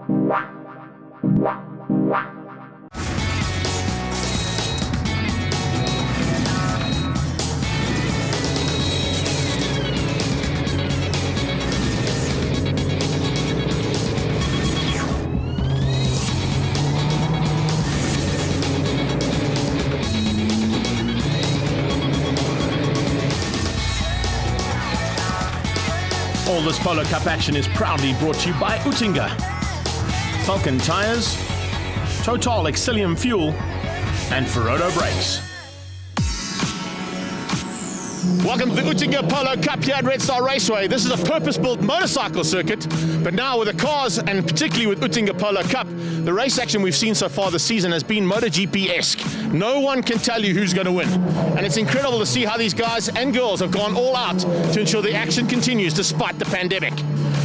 All this Polo Cup action is proudly brought to you by Oettinger, Falcon Tires, Total Exilium Fuel, and Ferodo Brakes. Welcome to the Oettinger Polo Cup here at Red Star Raceway. This is a purpose-built motorcycle circuit, but now with the cars and particularly with Oettinger Polo Cup, the race action we've seen so far this season has been MotoGP-esque. No one can tell you who's going to win. And it's incredible to see how these guys and girls have gone all out to ensure the action continues despite the pandemic.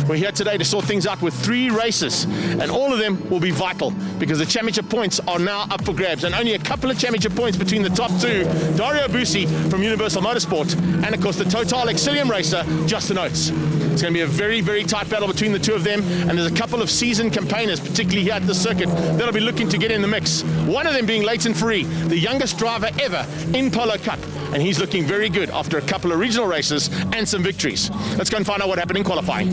We're here today to sort things out with 3 races, and all of them will be vital because the championship points are now up for grabs, and only a couple of championship points between the top 2, Dario Bussi from Universal Motorsport, and of course the Total Exilium racer, Justin Oates. It's going to be a very, very tight battle between the two of them, and there's a couple of seasoned campaigners, particularly here at the circuit, that'll be looking to get in the mix. One of them being Leighton Free, the youngest driver ever in Polo Cup, and he's looking very good after a couple of regional races and some victories. Let's go and find out what happened in qualifying.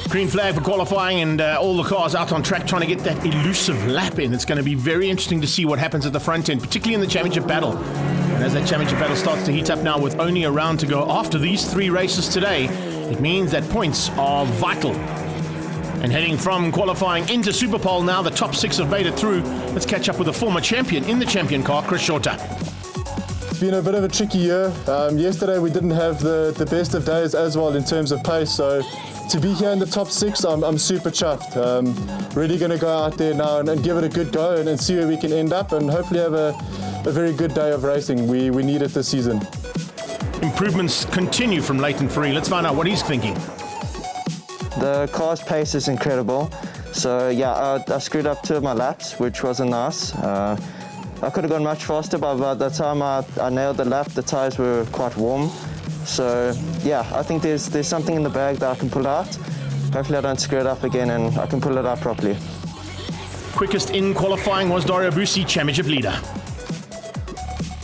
Green flag for qualifying, and all the cars out on track trying to get that elusive lap in. It's going to be very interesting to see what happens at the front end, particularly in the championship battle. And as that championship battle starts to heat up now with only a round to go after these 3 races today, it means that points are vital. And heading from qualifying into Super Pole now, the top 6 have made it through. Let's catch up with the former champion in the champion car, Chris Shorter. It's been a bit of a tricky year. Yesterday we didn't have the best of days as well in terms of pace, so to be here in the top 6, I'm super chuffed. Really going to go out there now and give it a good go and see where we can end up, and hopefully have a very good day of racing. We need it this season. Improvements continue from Leighton Free. Let's find out what he's thinking. The car's pace is incredible. So yeah, I screwed up 2 of my laps, which wasn't nice. I could have gone much faster, but by the time I nailed the lap, the tyres were quite warm. So yeah, I think there's something in the bag that I can pull out. Hopefully I don't screw it up again and I can pull it out properly. Quickest in qualifying was Dario Bussi, championship leader.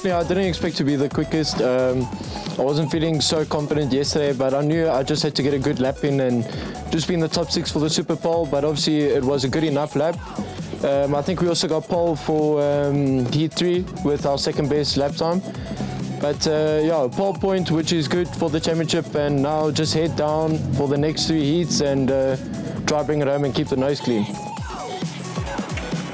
Yeah, I didn't expect to be the quickest. I wasn't feeling so confident yesterday, but I knew I just had to get a good lap in and just be in the top 6 for the Super Pole, but obviously it was a good enough lap. I think we also got pole for Heat 3 with our second best lap time. But yeah, pole point, which is good for the championship, and now just head down for the next 3 heats and try bring it home and keep the nose clean.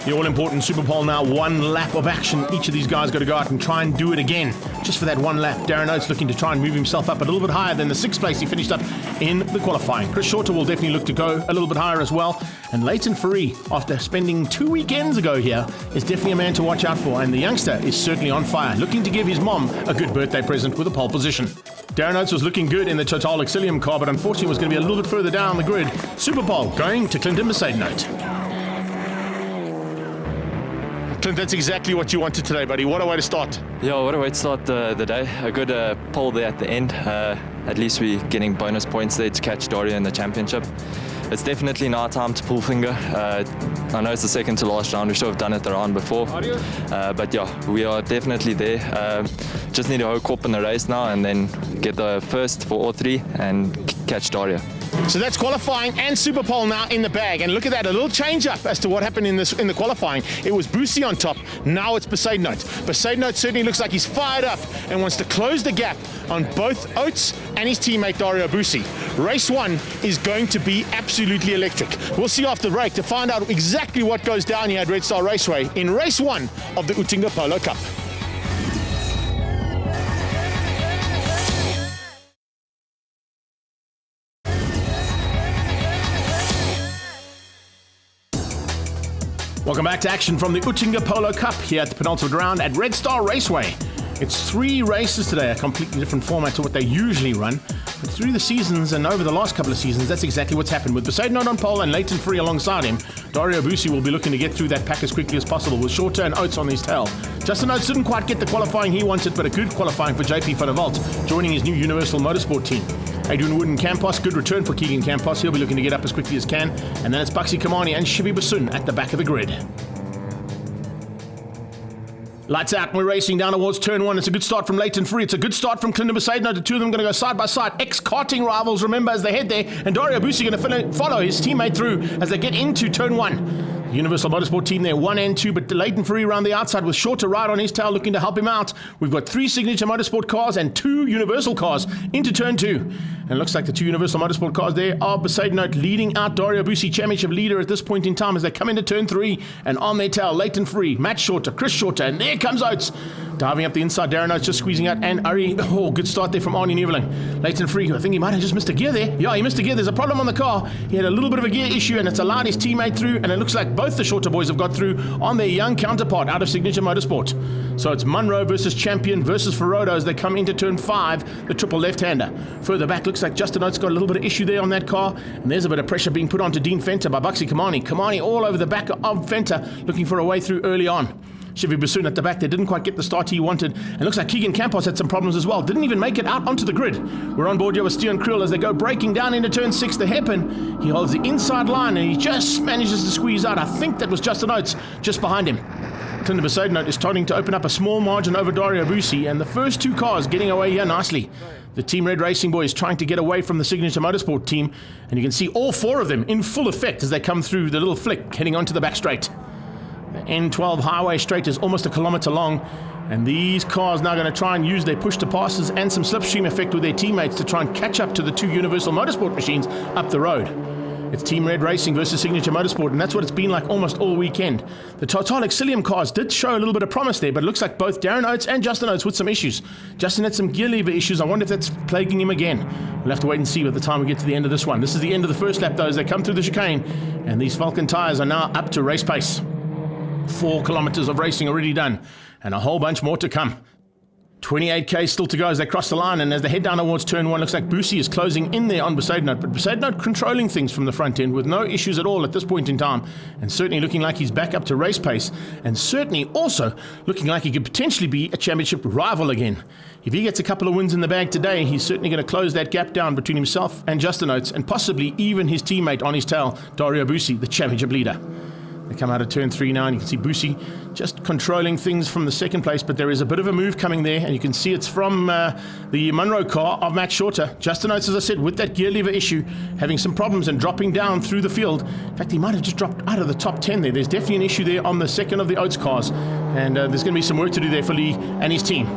The all-important Super Pole now, 1 lap of action. Each of these guys got to go out and try and do it again, just for that 1 lap. Darren Oates looking to try and move himself up a little bit higher than the 6th place he finished up in the qualifying. Chris Shorter will definitely look to go a little bit higher as well. And Leighton Free, after spending 2 weekends ago here, is definitely a man to watch out for. And the youngster is certainly on fire, looking to give his mom a good birthday present with a pole position. Darren Oates was looking good in the Total Exilium car, but unfortunately was going to be a little bit further down the grid. Super Pole going to Clinton Mercedes-Note. Clint, that's exactly what you wanted today, buddy. What a way to start. Yeah, what a way to start the day. A good pole there at the end. At least we're getting bonus points there to catch Dario in the championship. It's definitely now time to pull finger. I know it's the second to last round. We should have done it the round before. But yeah, we are definitely there. Just need to hook up in the race now and then get the first for all 3 and catch Dario. So that's qualifying and Super Pole now in the bag. And look at that, a little change up as to what happened in the qualifying. It was Bussi on top, now it's Mercedes-Note. Mercedes-Note certainly looks like he's fired up and wants to close the gap on both Oates and his teammate Dario Bussi. Race 1 is going to be absolutely electric. We'll see after the break to find out exactly what goes down here at Red Star Raceway in race 1 of the Oettinger Polo Cup. Welcome back to action from the Oettinger Polo Cup here at the penultimate round at Red Star Raceway. It's 3 races today, a completely different format to what they usually run. But through the seasons and over the last couple of seasons, that's exactly what's happened. With Mercedes-Note on pole and Leighton Free alongside him, Dario Bussi will be looking to get through that pack as quickly as possible with Shorter and Oates on his tail. Justin Oates didn't quite get the qualifying he wanted, but a good qualifying for JP van der Walt, joining his new Universal Motorsport team. Adrian Wood and Campos, good return for Keegan Campos. He'll be looking to get up as quickly as can. And then it's Buxy Kamani and Shivi Basun at the back of the grid. Lights out, we're racing down towards turn one. It's a good start from Leighton Free. It's a good start from Clinton Besaidnout. The two of them going to go side by side. Ex-karting rivals, remember, as they head there. And Dario Busi going to follow his teammate through as they get into turn one. Universal Motorsport team there, 1 and 2, but Leighton Free around the outside with Shorter right on his tail looking to help him out. We've got 3 Signature Motorsport cars and 2 Universal cars into turn 2. And it looks like the 2 Universal Motorsport cars there are Besaidnout leading out Dario Busi, championship leader at this point in time as they come into turn 3. And on their tail, Leighton Free, Matt Shorter, Chris Shorter, and there comes Oates. Diving up the inside, Darren Oates just squeezing out, and Ari, good start there from Arnie Neveling. Leighton Free, I think he might have just missed a gear there. Yeah, he missed a gear. There's a problem on the car. He had a little bit of a gear issue, and it's allowed his teammate through, and it looks like both the Shorter boys have got through on their young counterpart out of Signature Motorsport. So it's Munro versus Champion versus Ferrodo as they come into turn 5, the triple left-hander. Further back, looks like Justin Oates got a little bit of issue there on that car, and there's a bit of pressure being put onto Dean Fenter by Buxy Kamani. Kamani all over the back of Fenter, looking for a way through early on. Shivi Basun at the back, they didn't quite get the start he wanted. And looks like Keegan Campos had some problems as well. Didn't even make it out onto the grid. We're on board here with Steven Kriel as they go breaking down into turn 6. The hairpin, he holds the inside line and he just manages to squeeze out. I think that was Justin Oates just behind him. Clinton Besaidnout is starting to open up a small margin over Dario Busi, and the first 2 cars getting away here nicely. The Team Red Racing boys trying to get away from the Signature Motorsport team, and you can see all 4 of them in full effect as they come through the little flick heading onto the back straight. The N12 highway straight is almost a kilometre long, and these cars now going to try and use their push to passes and some slipstream effect with their teammates to try and catch up to the 2 Universal Motorsport machines up the road. It's Team Red Racing versus Signature Motorsport, and that's what it's been like almost all weekend. The Total Exilium cars did show a little bit of promise there, but it looks like both Darren Oates and Justin Oates with some issues. Justin had some gear lever issues. I wonder if that's plaguing him again. We'll have to wait and see by the time we get to the end of this one. This is the end of the first lap, though, as they come through the chicane, and these Falcon tyres are now up to race pace. 4 kilometers of racing already done, and a whole bunch more to come. 28k still to go as they cross the line, and as they head down towards turn 1, looks like Busi is closing in there on Besaidnout, but Besaidnout controlling things from the front end with no issues at all at this point in time, and certainly looking like he's back up to race pace, and certainly also looking like he could potentially be a championship rival again. If he gets a couple of wins in the bag today, he's certainly going to close that gap down between himself and Justin Oates, and possibly even his teammate on his tail, Dario Busi, the championship leader. They come out of turn 3 now, and you can see Busi just controlling things from the second place, but there is a bit of a move coming there, and you can see it's from the Munro car of Matt Shorter. Justin Oates, as I said, with that gear lever issue, having some problems and dropping down through the field. In fact, he might have just dropped out of the top 10 there. There's definitely an issue there on the second of the Oates cars, and there's going to be some work to do there for Lee and his team.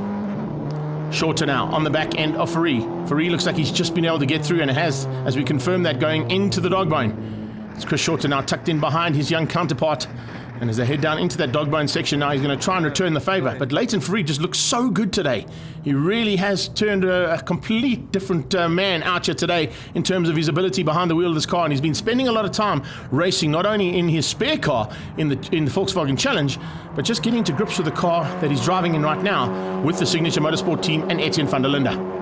Shorter now on the back end of Faree. Faree looks like he's just been able to get through, and has, as we confirm that, going into the dogbone. It's Chris Shorter now tucked in behind his young counterpart, and as they head down into that dogbone section now, he's going to try and return the favour. But Leighton Free just looks so good today. He really has turned a complete different man out here today in terms of his ability behind the wheel of this car, and he's been spending a lot of time racing not only in his spare car in the Volkswagen Challenge, but just getting to grips with the car that he's driving in right now with the Signature Motorsport team and Etienne van der Linde.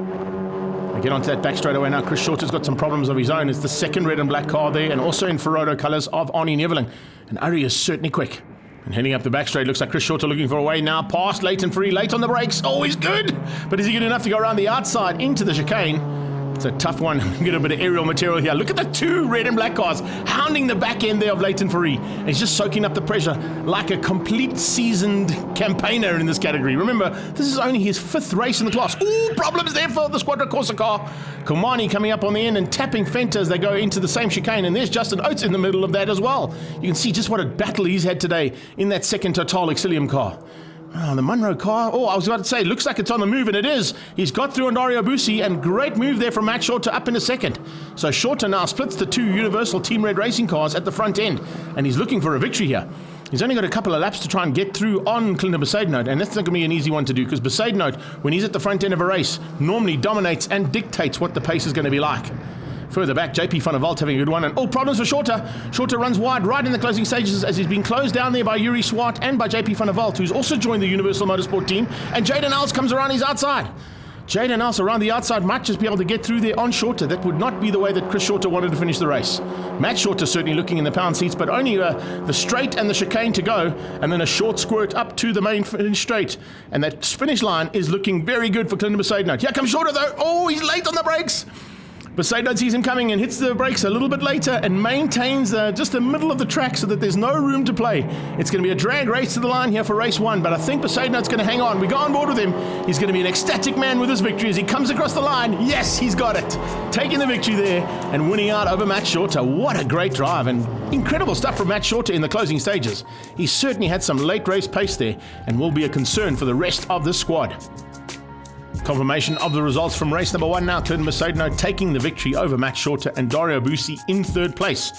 They get onto that back straight away now. Chris Shorter's got some problems of his own. It's the second red and black car there, and also in Ferrodo colours of Arnie Neveling. And Ari is certainly quick. And heading up the back straight, looks like Chris Shorter looking for a way now past Leighton Free, late on the brakes. Oh, he's good! But is he good enough to go around the outside into the chicane? It's a tough one. Get a bit of aerial material here. Look at the 2 red and black cars hounding the back end there of Leighton Free. And he's just soaking up the pressure like a complete seasoned campaigner in this category. Remember, this is only his 5th race in the class. Ooh, problems there for the Squadra Corsa car. Kamani coming up on the end and tapping Fenter as they go into the same chicane. And there's Justin Oates in the middle of that as well. You can see just what a battle he's had today in that second Total Exilium car. Oh, the Munro car. Oh, I was about to say, looks like it's on the move, and it is. He's got through on Dario Busi, and great move there from Matt Shorter up in a second. So Shorter now splits the 2 Universal Team Red Racing cars at the front end, and he's looking for a victory here. He's only got a couple of laps to try and get through on Clinton Besaidnout, and that's not going to be an easy one to do, because Besaidnout, when he's at the front end of a race, normally dominates and dictates what the pace is going to be like. Further back, JP van der Walt having a good one, and problems for Shorter. Shorter runs wide right in the closing stages as he's been closed down there by Yuri Swart and by JP van der Walt, who's also joined the Universal Motorsport team, and Jaden Els comes around his outside. Jaden Els around the outside might just be able to get through there on Shorter. That would not be the way that Chris Shorter wanted to finish the race. Matt Shorter certainly looking in the pound seats, but only the straight and the chicane to go, and then a short squirt up to the main finish straight. And that finish line is looking very good for Clinton Besaidnout. Here comes Shorter though. Oh, he's late on the brakes. Besaidnout sees him coming and hits the brakes a little bit later and maintains just the middle of the track so that there's no room to play. It's going to be a drag race to the line here for race 1, but I think Besaidnout's going to hang on. We go on board with him. He's going to be an ecstatic man with his victory as he comes across the line. Yes, he's got it. Taking the victory there and winning out over Matt Shorter. What a great drive and incredible stuff from Matt Shorter in the closing stages. He certainly had some late race pace there and will be a concern for the rest of the squad. Confirmation of the results from race number 1 now. Clinton Besaidnout taking the victory over Matt Shorter and Dario Busi in 3rd place.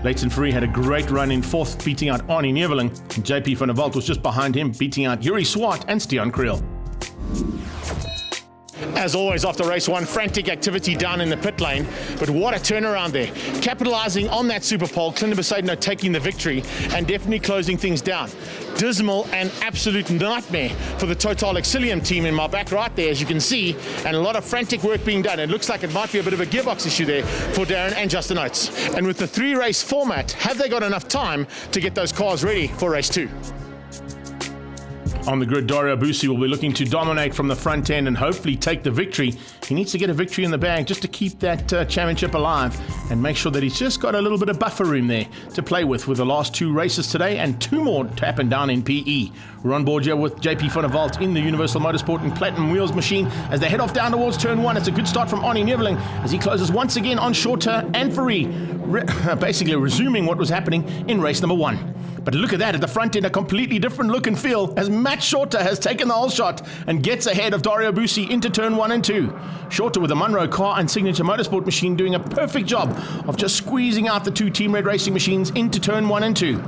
Leighton Fourie had a great run in 4th, beating out Arnie Neveling. And JP van der Walt was just behind him, beating out Yuri Swart and Stian Kriel. As always, after race 1, frantic activity down in the pit lane, but what a turnaround there. Capitalizing on that super pole, Clinton Besaidnout taking the victory and definitely closing things down. Dismal and absolute nightmare for the Total Exilium team in my back right there, as you can see, and a lot of frantic work being done. It looks like it might be a bit of a gearbox issue there for Darren and Justin Oates. And with the 3-race format, have they got enough time to get those cars ready for race 2? On the grid, Dario Busi will be looking to dominate from the front end and hopefully take the victory. He needs to get a victory in the bag just to keep that championship alive and make sure that he's just got a little bit of buffer room there to play with the last 2 races today and 2 more to happen down in PE. We're on board here with JP van der Walt in the Universal Motorsport and Platinum Wheels machine as they head off down towards turn 1. It's a good start from Arnie Neveling as he closes once again on Shorter and Fourie, basically resuming what was happening in race number 1. But look at that, at the front end, a completely different look and feel as Matt Shorter has taken the whole shot and gets ahead of Dario Busi into turn 1 and 2. Shorter with the Munro car and Signature Motorsport machine doing a perfect job of just squeezing out the 2 Team Red Racing machines into turn 1 and 2.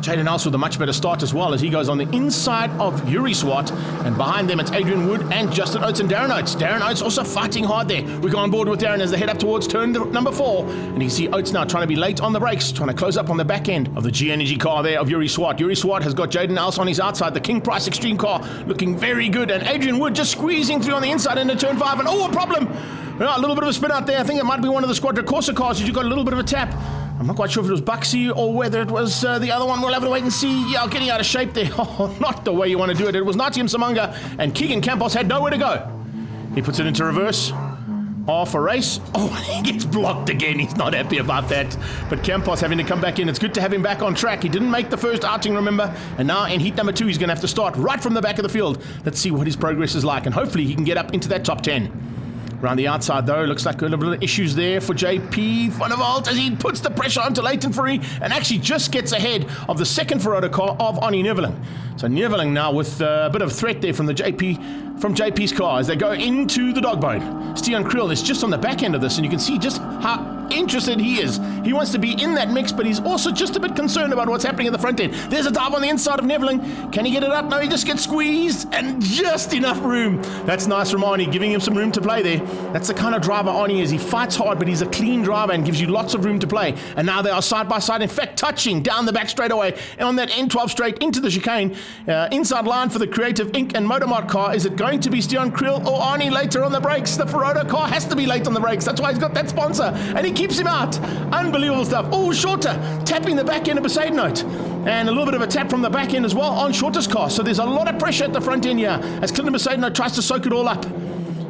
Jaden Else with a much better start as well as he goes on the inside of Yuri Swart, and behind them it's Adrian Wood and Justin Oates and Darren Oates. Darren Oates also fighting hard there. We go on board with Darren as they head up towards turn number 4, and you can see Oates now trying to be late on the brakes, trying to close up on the back end of the G Energy car there of Yuri Swart. Yuri Swart has got Jaden Else on his outside, the King Price Extreme car looking very good, and Adrian Wood just squeezing through on the inside into turn 5, and a problem! A little bit of a spin out there. I think it might be one of the Squadra Corsa cars as you got a little bit of a tap. I'm not quite sure if it was Buxy or whether it was the other one. We'll have to wait and see. Yeah, getting out of shape there. Oh, not the way you want to do it. It was Natium Samanga, and Keegan Campos had nowhere to go. He puts it into reverse. Off a race. Oh, he gets blocked again. He's not happy about that. But Campos having to come back in. It's good to have him back on track. He didn't make the first outing, remember? And now in heat number 2, he's going to have to start right from the back of the field. Let's see what his progress is like, and hopefully he can get up into that top 10. Around the outside, though, looks like a little bit of issues there for JP van der Walt as he puts the pressure onto Leighton Fourie and actually just gets ahead of the second Ferrari car of Arnie Neveling. So Neveling now with a bit of threat there from JP's car as they go into the dogbone. Stian Kriel is just on the back end of this, and you can see just how interested he is. He wants to be in that mix, but he's also just a bit concerned about what's happening at the front end. There's a dive on the inside of Neveling. Can he get it up? No, he just gets squeezed, and just enough room. That's nice from Arnie, giving him some room to play there. That's the kind of driver Arnie is. He fights hard, but he's a clean driver and gives you lots of room to play. And now they are side by side, in fact, touching down the back straightaway. And on that N12 straight into the chicane, inside line for the Creative Inc. and Motormart car. Is it going to be Stian Kriel or Arnie later on the brakes? The Ferrari car has to be late on the brakes. That's why he's got that sponsor. And he keeps him out. Unbelievable stuff. Oh, Shorter tapping the back end of Besaidnout. And a little bit of a tap from the back end as well on Shorter's car. So there's a lot of pressure at the front end here as Clinton Besaidnout tries to soak it all up.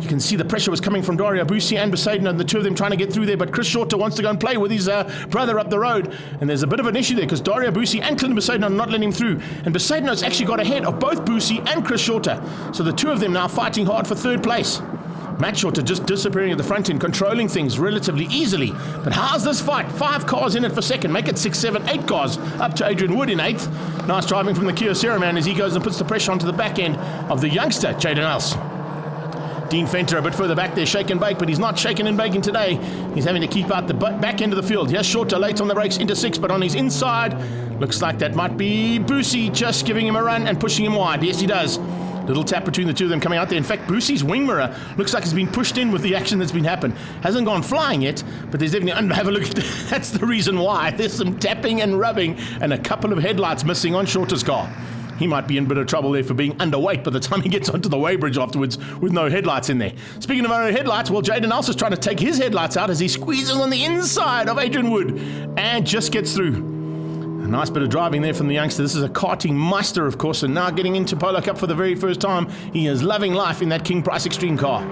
You can see the pressure was coming from Dario Busi and Besaidnout, the two of them trying to get through there, but Chris Shorter wants to go and play with his brother up the road, and there's a bit of an issue there because Dario Busi and Clinton Besaidnout are not letting him through, and Besaidnout's actually got ahead of both Busi and Chris Shorter, so the two of them now fighting hard for third place. Matt Shorter just disappearing at the front end, controlling things relatively easily. But how's this fight? 5 cars in it for second. Make it 6, 7, 8 cars up to Adrian Wood in 8th. Nice driving from the Kyocera man as he goes and puts the pressure onto the back end of the youngster, Jaden Else. Dean Fenter a bit further back there, shake and bake, but he's not shaking and baking today. He's having to keep out the back end of the field. Here's Shorter late on the brakes into 6, but on his inside, looks like that might be Busi just giving him a run and pushing him wide. Yes, he does. Little tap between the two of them coming out there. In fact, Busi's wing mirror looks like it's been pushed in with the action that's been happened. Hasn't gone flying yet, but there's definitely... Have a look at that. That's the reason why. There's some tapping and rubbing and a couple of headlights missing on Shorter's car. He might be in a bit of trouble there for being underweight by the time he gets onto the weighbridge afterwards with no headlights in there. Speaking of no headlights, well, Jaden Else is trying to take his headlights out as he squeezes on the inside of Adrian Wood and just gets through. A nice bit of driving there from the youngster. This is a karting meister, of course, and now getting into Polo Cup for the very first time. He is loving life in that King Price Extreme car.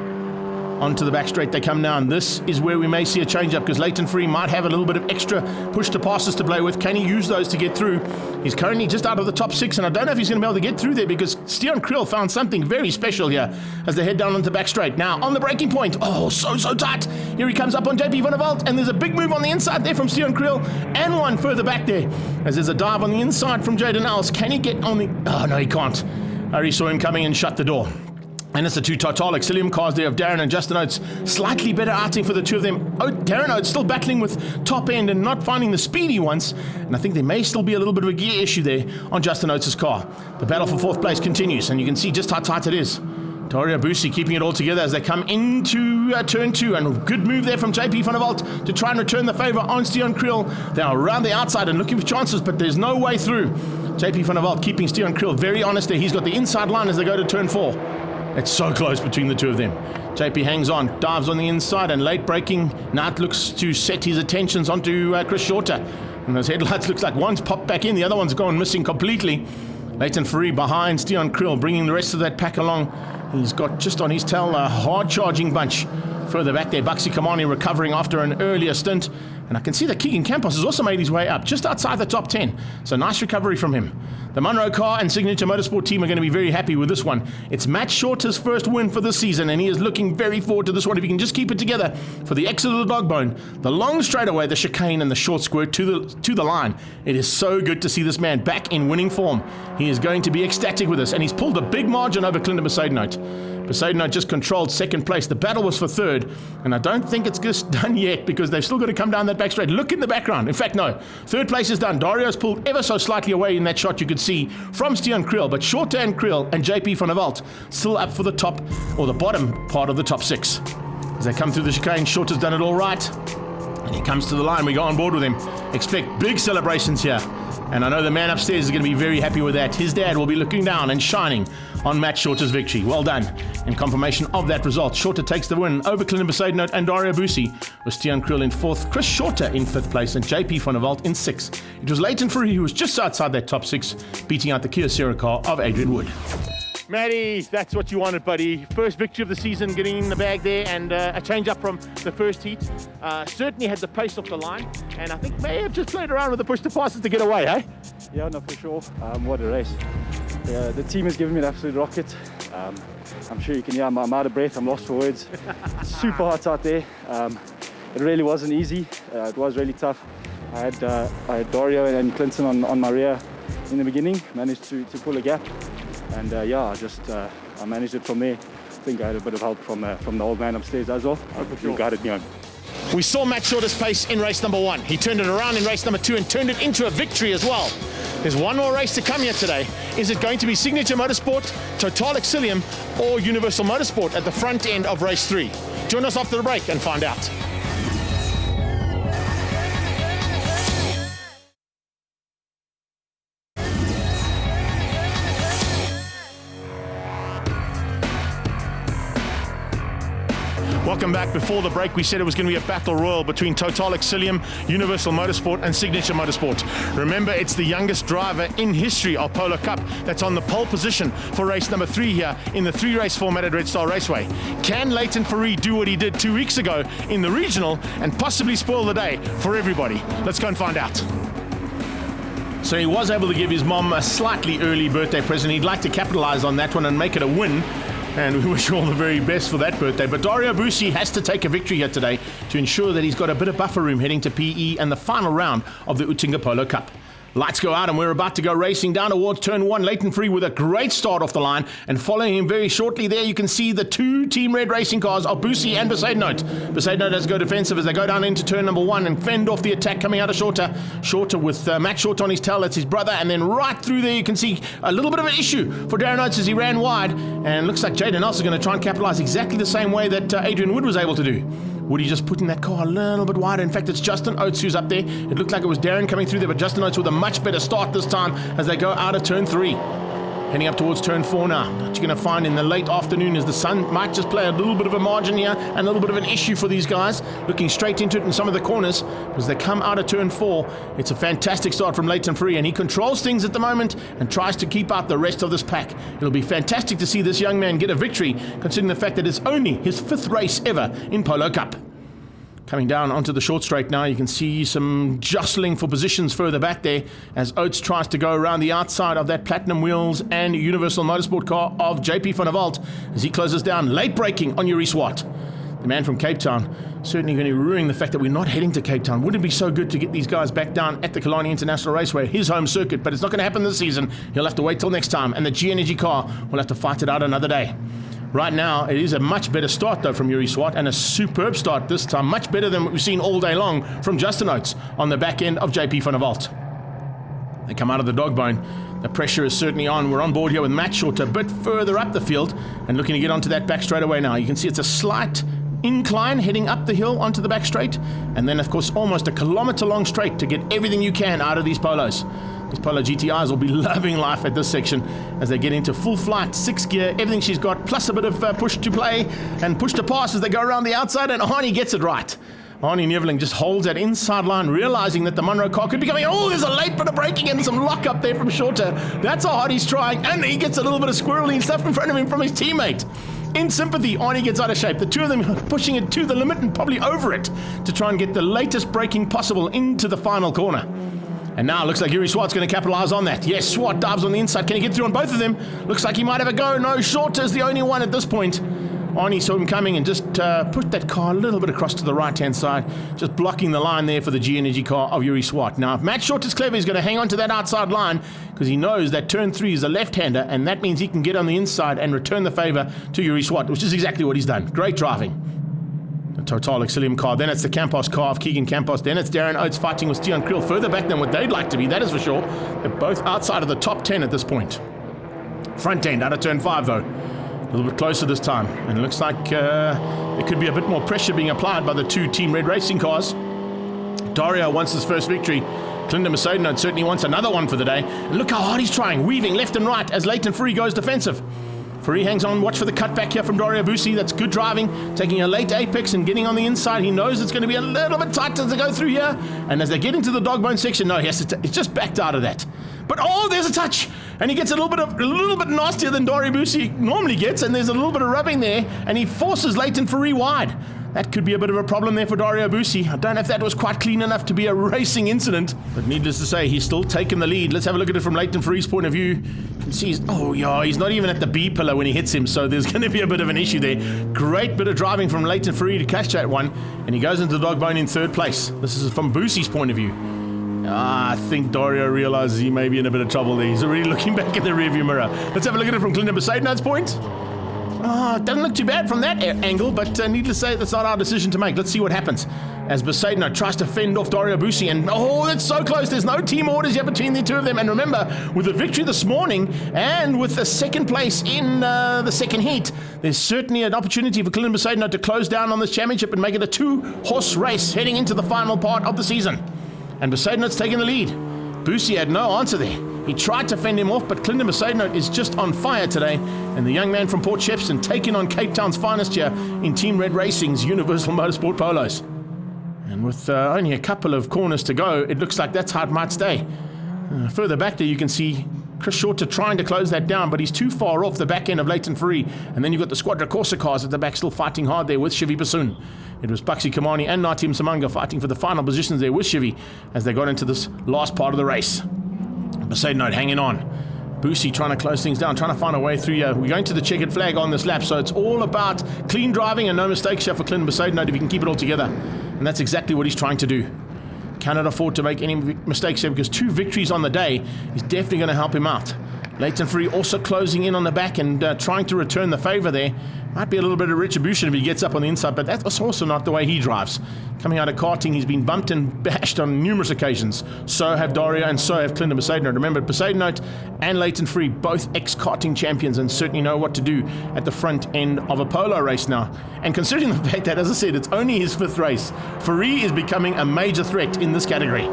Onto the back straight they come now, and this is where we may see a change-up because Leighton Free might have a little bit of extra push to passes to play with. Can he use those to get through? He's currently just out of the top 6, and I don't know if he's going to be able to get through there because Stian Kriel found something very special here as they head down onto the back straight. Now, on the breaking point, so tight. Here he comes up on JP van der Walt, and there's a big move on the inside there from Stian Kriel, and one further back there as there's a dive on the inside from Jaden Els. Can he get on the... Oh, no, he can't. I already saw him coming and shut the door. And it's the two Total Exilium cars there of Darren and Justin Oates. Slightly better outing for the two of them. Darren Oates still battling with top end and not finding the speedy ones. And I think there may still be a little bit of a gear issue there on Justin Oates' car. The battle for fourth place continues, and you can see just how tight it is. Dario Busi keeping it all together as they come into turn 2. And a good move there from JP van der Walt to try and return the favour on Stian Kriel. They are around the outside and looking for chances, but there's no way through. JP van der Walt keeping Stian Kriel very honest there. He's got the inside line as they go to turn 4. It's so close between the two of them. JP hangs on, dives on the inside, and late braking. Now it looks to set his attentions onto Chris Shorter. And those headlights looks like one's popped back in, the other one's gone missing completely. Leighton Free behind Stian Kriel, bringing the rest of that pack along. He's got just on his tail a hard-charging bunch. Further back there, Buxi Kamani recovering after an earlier stint. And I can see that Keegan Campos has also made his way up, just outside the top 10. So nice recovery from him. The Munro car and Signature Motorsport team are going to be very happy with this one. It's Matt Shorter's first win for this season, and he is looking very forward to this one if he can just keep it together for the exit of the dog bone, the long straightaway, the chicane, and the short squirt to the line. It is so good to see this man back in winning form. He is going to be ecstatic with us, and he's pulled a big margin over Clinton Besaidnout. Besaidnout just controlled second place. The battle was for third, and I don't think it's just done yet because they've still got to come down that back straight. Look in the background. In fact, no. Third place is done. Dario's pulled ever so slightly away in that shot you could see from Stian Kriel, but Shorter and Kriel and JP van der Walt still up for the top or the bottom part of the top 6. As they come through the chicane, Shorter's done it all right. And he comes to the line. We go on board with him. Expect big celebrations here. And I know the man upstairs is going to be very happy with that. His dad will be looking down and shining on Matt Shorter's victory. Well done. In confirmation of that result, Shorter takes the win over Clinton Besaidnout and Dario Busi, with Stian Kriel in 4th, Chris Shorter in 5th place, and JP van der Walt in 6th. It was Leighton Free who was just outside that top 6, beating out the Kia Sierra car of Adrian Wood. Matty, that's what you wanted, buddy. First victory of the season, getting in the bag there, and a change up from the first heat. Certainly had the pace off the line, and I think may have just played around with the push to passes to get away, eh? Yeah, no, for sure. What a race. Yeah, the team has given me an absolute rocket. I'm sure you can hear I'm out of breath, I'm lost for words. Super hot out there. It really wasn't easy. It was really tough. I had Dario and Clinton on my rear in the beginning, managed to pull a gap. And I managed it from there. I think I had a bit of help from the old man upstairs as well. You guided me on. We saw Matt Shorter's pace in race number 1. He turned it around in race number 2 and turned it into a victory as well. There's one more race to come here today. Is it going to be Signature Motorsport, Total Exilium, or Universal Motorsport at the front end of race 3? Join us after the break and find out. Welcome back. Before the break, we said it was going to be a battle royal between Total Exilium, Universal Motorsport, and Signature Motorsport. Remember, it's the youngest driver in history of Polo Cup that's on the pole position for race number 3 here in the 3-race format at Red Star Raceway. Can Leighton Free do what he did 2 weeks ago in the regional and possibly spoil the day for everybody? Let's go and find out. So he was able to give his mom a slightly early birthday present. He'd like to capitalize on that one and make it a win. And we wish you all the very best for that birthday. But Dario Busi has to take a victory here today to ensure that he's got a bit of buffer room heading to PE and the final round of the Oettinger Polo Cup. Lights go out and we're about to go racing down towards turn 1. Leighton Free with a great start off the line, and following him very shortly there you can see the 2 Team Red racing cars of Busi and Besaidnout. Besaidnout has to go defensive as they go down into turn number 1 and fend off the attack coming out of Shorter. Shorter with Matt Shorter on his tail, that's his brother, and then right through there you can see a little bit of an issue for Darren Oates as he ran wide, and looks like Jaden Els is going to try and capitalise exactly the same way that Adrian Wood was able to do. Woody just putting that car a little bit wider. In fact, it's Justin Oates who's up there. It looked like it was Darren coming through there, but Justin Oates with a much better start this time as they go out of turn 3. Heading up towards turn 4 now. What you're going to find in the late afternoon is the sun might just play a little bit of a margin here and a little bit of an issue for these guys. Looking straight into it in some of the corners as they come out of turn 4. It's a fantastic start from Leighton Free, and he controls things at the moment and tries to keep out the rest of this pack. It'll be fantastic to see this young man get a victory, considering the fact that it's only his 5th race ever in Polo Cup. Coming down onto the short straight now, you can see some jostling for positions further back there as Oates tries to go around the outside of that Platinum Wheels and Universal Motorsport car of JP van der Walt as he closes down. Late braking on Yuri Swart. The man from Cape Town certainly going to ruin the fact that we're not heading to Cape Town. Wouldn't it be so good to get these guys back down at the Killarney International Raceway, his home circuit, but it's not going to happen this season. He'll have to wait till next time, and the G Energy car will have to fight it out another day. Right now, it is a much better start, though, from Yuri Swart, and a superb start this time. Much better than what we've seen all day long from Justin Oates on the back end of JP van der Walt. They come out of the dog bone. The pressure is certainly on. We're on board here with Matt Short a bit further up the field and looking to get onto that back straight away now. You can see it's a slight incline heading up the hill onto the back straight, and then, of course, almost a kilometre-long straight to get everything you can out of these Polos. These Polo GTIs will be loving life at this section as they get into full flight, 6 gear, everything she's got, plus a bit of push to play and push to pass as they go around the outside, and Arnie gets it right. Arnie Neveling just holds that inside line, realizing that the Munro car could be coming. Oh, there's a late bit of braking and some lock up there from Shorter. That's how hard he's trying, and he gets a little bit of squirreling stuff in front of him from his teammate. In sympathy, Arnie gets out of shape. The two of them pushing it to the limit and probably over it to try and get the latest braking possible into the final corner. And now it looks like Yuri Swart's going to capitalize on that. Yes, Swart dives on the inside. Can he get through on both of them? Looks like he might have a go. No, Shorter's the only one at this point. Arnie saw him coming and just put that car a little bit across to the right-hand side, just blocking the line there for the G Energy car of Yuri Swart. Now, if Matt Short is clever, he's going to hang on to that outside line because he knows that turn 3 is a left-hander, and that means he can get on the inside and return the favor to Yuri Swart, which is exactly what he's done. Great driving. The Total Exilium car, then it's the Campos car of Keegan Campos, then it's Darren Oates fighting with Stian Kriel, further back than what they'd like to be, that is for sure. They're both outside of the top 10 at this point. Front end out of turn 5 though. A little bit closer this time, and it looks like there could be a bit more pressure being applied by the two Team Red Racing cars. Dario wants his first victory. Clinton Mercedes certainly wants another one for the day. And look how hard he's trying, weaving left and right as Leighton Free goes defensive. Free hangs on, watch for the cutback here from Dario Bussi. That's good driving, taking a late apex and getting on the inside. He knows it's going to be a little bit tight as they go through here. And as they get into the dog bone section, no, he has to it's just backed out of that. But oh, there's a touch, and he gets a little bit nastier than Dario Bussi normally gets, and there's a little bit of rubbing there, and he forces Leighton Free wide. That could be a bit of a problem there for Dario Bussi. I don't know if that was quite clean enough to be a racing incident, but needless to say, he's still taken the lead. Let's have a look at it from Leighton Free's point of view. You can see he's not even at the B pillar when he hits him, so there's going to be a bit of an issue there. Great bit of driving from Leighton Free to catch that one, and he goes into the dog bone in 3rd place. This is from Bussi's point of view. I think Dario realizes he may be in a bit of trouble there. He's already looking back at the rearview mirror. Let's have a look at it from Clinton Mercedes' point. Doesn't look too bad from that angle, but needless to say, that's not our decision to make. Let's see what happens as Besaidno tries to fend off Dario Bussi, and it's so close. There's no team orders yet between the two of them, and remember, with the victory this morning and with the 2nd place in the 2nd heat, there's certainly an opportunity for Clinton Besaidno to close down on this championship and make it a 2-horse race heading into the final part of the season. And Besaidno's taking the lead. Bussi had no answer there. He tried to fend him off, but Clinton Besaidno is just on fire today. And the young man from Port Shepstone taking on Cape Town's finest here in Team Red Racing's Universal Motorsport Polos. And with only a couple of corners to go, it looks like that's how it might stay. Further back there, you can see Chris Shorter trying to close that down, but he's too far off the back end of Leighton Free. And then you've got the Squadra Corsa cars at the back still fighting hard there with Shivi Bassoon. It was Paxi Kamani and Natim Samanga fighting for the final positions there with Shivi as they got into this last part of the race. Besaidno hanging on. Bussi trying to close things down, trying to find a way through here. We're going to the checkered flag on this lap, so it's all about clean driving and no mistakes here for Clinton Besaidno if he can keep it all together. And that's exactly what he's trying to do. Cannot afford to make any mistakes here because 2 victories on the day is definitely going to help him out. Leighton Free also closing in on the back and trying to return the favor there. Might be a little bit of retribution if he gets up on the inside, but that's also not the way he drives. Coming out of karting, he's been bumped and bashed on numerous occasions. So have Dario and so have Clinton Besaidno. Remember, Besaidno and Leighton Free, both ex-karting champions and certainly know what to do at the front end of a polo race now. And considering the fact that, as I said, it's only his 5th race, Free is becoming a major threat in this category.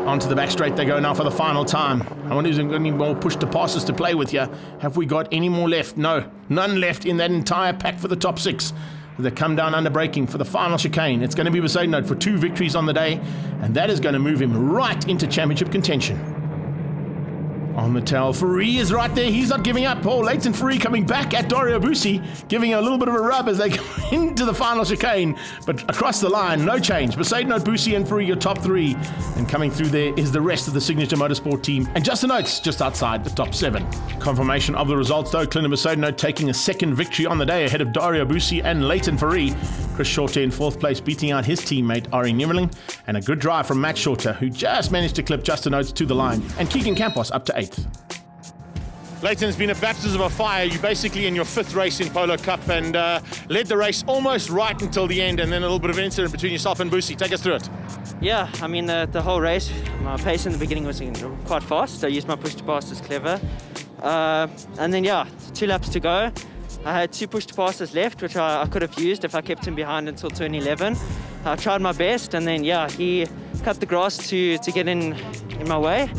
Onto the back straight they go now for the final time. I wonder who's got any more push to passes to play with here. Have we got any more left? No, none left in that entire pack for the top 6. They come down under braking for the final chicane. It's going to be Besaidnout for 2 victories on the day, and that is going to move him right into championship contention. On the tail, Fourie is right there. He's not giving up. Oh, Leighton Fourie coming back at Dario Busi, giving a little bit of a rub as they go into the final chicane. But across the line, no change. Besaidnout, Busi and Fourie, your top 3. And coming through there is the rest of the Signature Motorsport team. And Justin Oates just outside the top 7. Confirmation of the results though. Clinton Besaidnout taking a 2nd victory on the day ahead of Dario Busi and Leighton Fourie. Chris Shorter in 4th place, beating out his teammate Ari Niemeling. And a good drive from Matt Shorter, who just managed to clip Justin Oates to the line. And Keegan Campos up to 8th. Leighton's been a baptism of fire. You're basically in your 5th race in Polo Cup and led the race almost right until the end, and then a little bit of an incident between yourself and Busi. Take us through it. Yeah, I mean the whole race, my pace in the beginning was quite fast, so I used my push to pass as clever. And then 2 laps to go. I had 2 push to passes left, which I could have used if I kept him behind until turn 11. I tried my best, and then he cut the grass to get in my way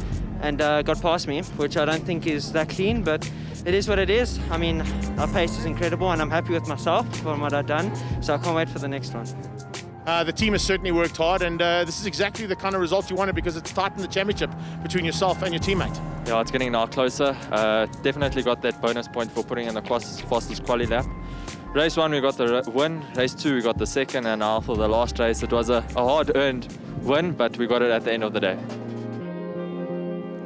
and got past me, which I don't think is that clean, but it is what it is. I mean, our pace is incredible and I'm happy with myself for what I've done, so I can't wait for the next one. The team has certainly worked hard, and this is exactly the kind of result you wanted, because it's tightened the championship between yourself and your teammate. Yeah, it's getting now closer. Definitely got that bonus point for putting in the fastest quali lap. Race 1 we got the win, race 2 we got the 2nd, and now for the last race it was a hard-earned win, but we got it at the end of the day.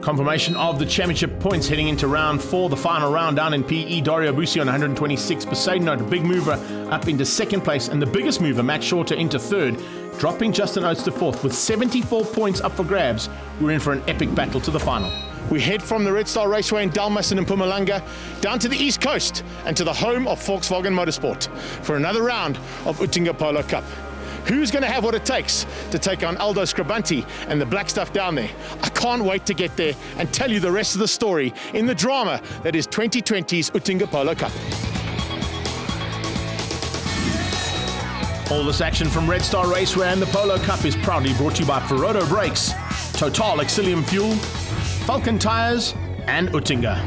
Confirmation of the championship points heading into round 4, the final round down in PE. Dario Busi on 126. Besaidnout, a big mover, up into 2nd place, and the biggest mover, Matt Shorter, into 3rd, dropping Justin Oates to 4th. With 74 points up for grabs, we're in for an epic battle to the final. We head from the Red Star Raceway in Dalmaston and Mpumalanga down to the East Coast and to the home of Volkswagen Motorsport for another round of Oettinger Polo Cup. Who's going to have what it takes to take on Aldo Scribanti and the black stuff down there? I can't wait to get there and tell you the rest of the story in the drama that is 2020's Oettinger Polo Cup. All this action from Red Star Raceway and the Polo Cup is proudly brought to you by Ferodo Brakes, Total Exilium Fuel, Falcon Tires and Oettinger.